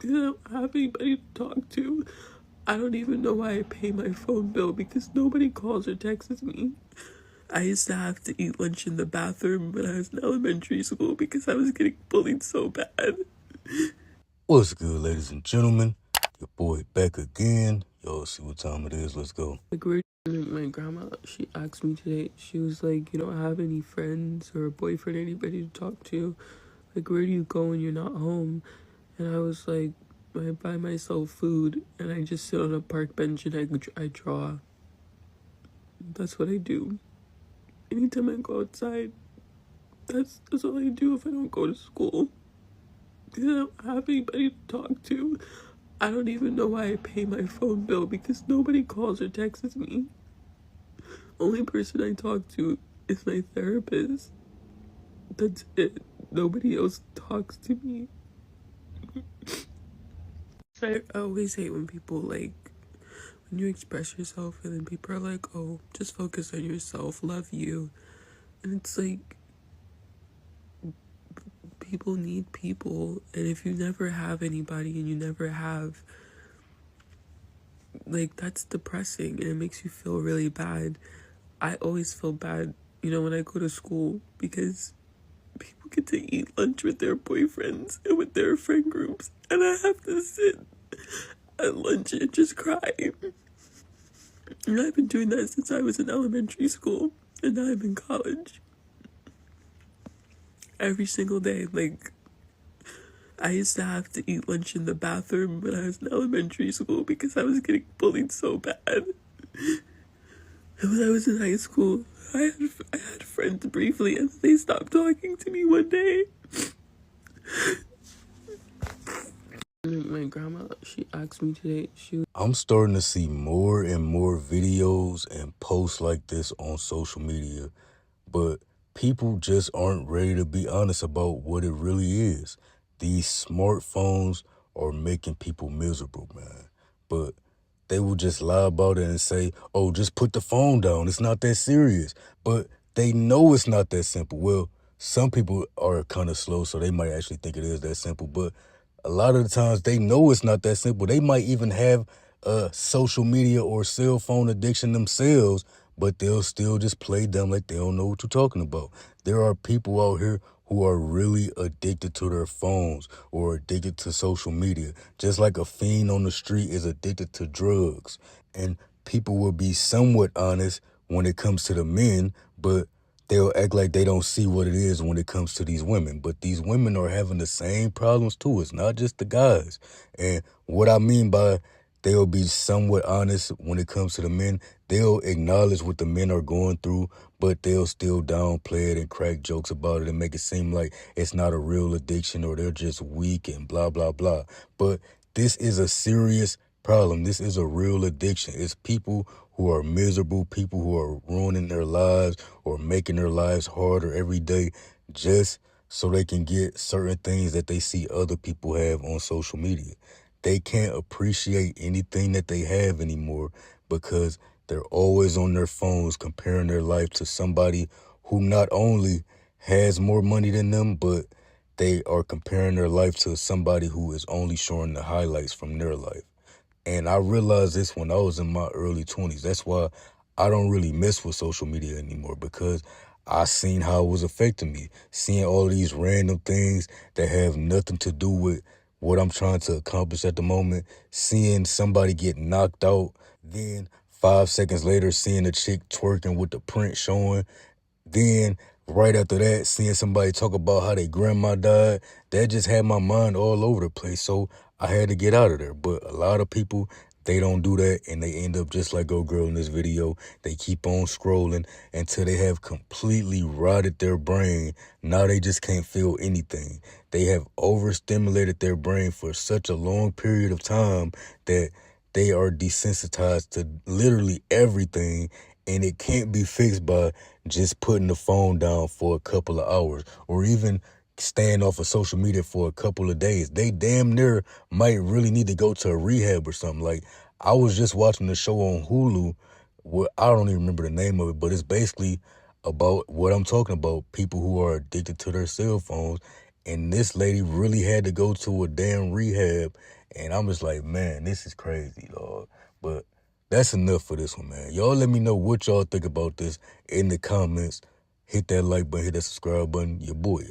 because I don't have anybody to talk to. I don't even know why I pay my phone bill because nobody calls or texts me. I used to have to eat lunch in the bathroom when I was in elementary school because I was getting bullied so bad. What's good, ladies and gentlemen? Your boy back again. Y'all see what time it is. Let's go. My grandma, she asked me today, she was like, you don't have any friends or a boyfriend, anybody to talk to. Like, where do you go when you're not home? And I was like, I buy myself food and I just sit on a park bench and I draw. That's what I do. Anytime I go outside, that's all I do if I don't go to school. Because I don't have anybody to talk to. I don't even know why I pay my phone bill because nobody calls or texts me. Only person I talk to is my therapist. That's it. Nobody else talks to me. I always hate when people when you express yourself and then people are like, oh, just focus on yourself, love you. And it's like, people need people. And if you never have anybody and you never have, that's depressing and it makes you feel really bad. I always feel bad, when I go to school because people get to eat lunch with their boyfriends and with their friend groups, and I have to sit at lunch and just cry. And I've been doing that since I was in elementary school, and now I'm in college. Every single day, I used to have to eat lunch in the bathroom when I was in elementary school because I was getting bullied so bad. And when I was in high school, I had friends briefly, and they stopped talking to me one day. My grandma, she asked me today, I'm starting to see more and more videos and posts like this on social media, but people just aren't ready to be honest about what it really is. These smartphones are making people miserable, man. But they will just lie about it and say, oh, just put the phone down. It's not that serious. But they know it's not that simple. Well, some people are kind of slow, so they might actually think it is that simple. But a lot of the times they know it's not that simple. They might even have a social media or cell phone addiction themselves, but they'll still just play dumb like they don't know what you're talking about. There are people out here who are really addicted to their phones or addicted to social media, just like a fiend on the street is addicted to drugs. And people will be somewhat honest when it comes to the men, but they'll act like they don't see what it is when it comes to these women. But these women are having the same problems too. It's not just the guys. And what I mean by they'll be somewhat honest when it comes to the men, they'll acknowledge what the men are going through, but they'll still downplay it and crack jokes about it and make it seem like it's not a real addiction or they're just weak and blah, blah, blah. But this is a serious problem. This is a real addiction. It's people who are miserable, people who are ruining their lives or making their lives harder every day just so they can get certain things that they see other people have on social media. They can't appreciate anything that they have anymore because they're always on their phones comparing their life to somebody who not only has more money than them, but they are comparing their life to somebody who is only showing the highlights from their life. And I realized this when I was in my early 20s. That's why I don't really mess with social media anymore, because I seen how it was affecting me. Seeing all these random things that have nothing to do with what I'm trying to accomplish at the moment. Seeing somebody get knocked out, then 5 seconds later seeing a chick twerking with the print showing. Then right after that, seeing somebody talk about how their grandma died, that just had my mind all over the place. So I had to get out of there. But a lot of people, they don't do that, and they end up just like old girl in this video. They keep on scrolling until they have completely rotted their brain. Now they just can't feel anything. They have overstimulated their brain for such a long period of time that they are desensitized to literally everything, and it can't be fixed by just putting the phone down for a couple of hours or even staying off of social media for a couple of days. They damn near might really need to go to a rehab or something. Like, I was just watching the show on Hulu. I don't even remember the name of it, but it's basically about what I'm talking about. People who are addicted to their cell phones, And this lady really had to go to a damn rehab. And I'm just like, man, this is crazy, dog. But that's enough for this one, man. Y'all let me know what y'all think about this in the comments. Hit that like button, hit that subscribe button. Your boy.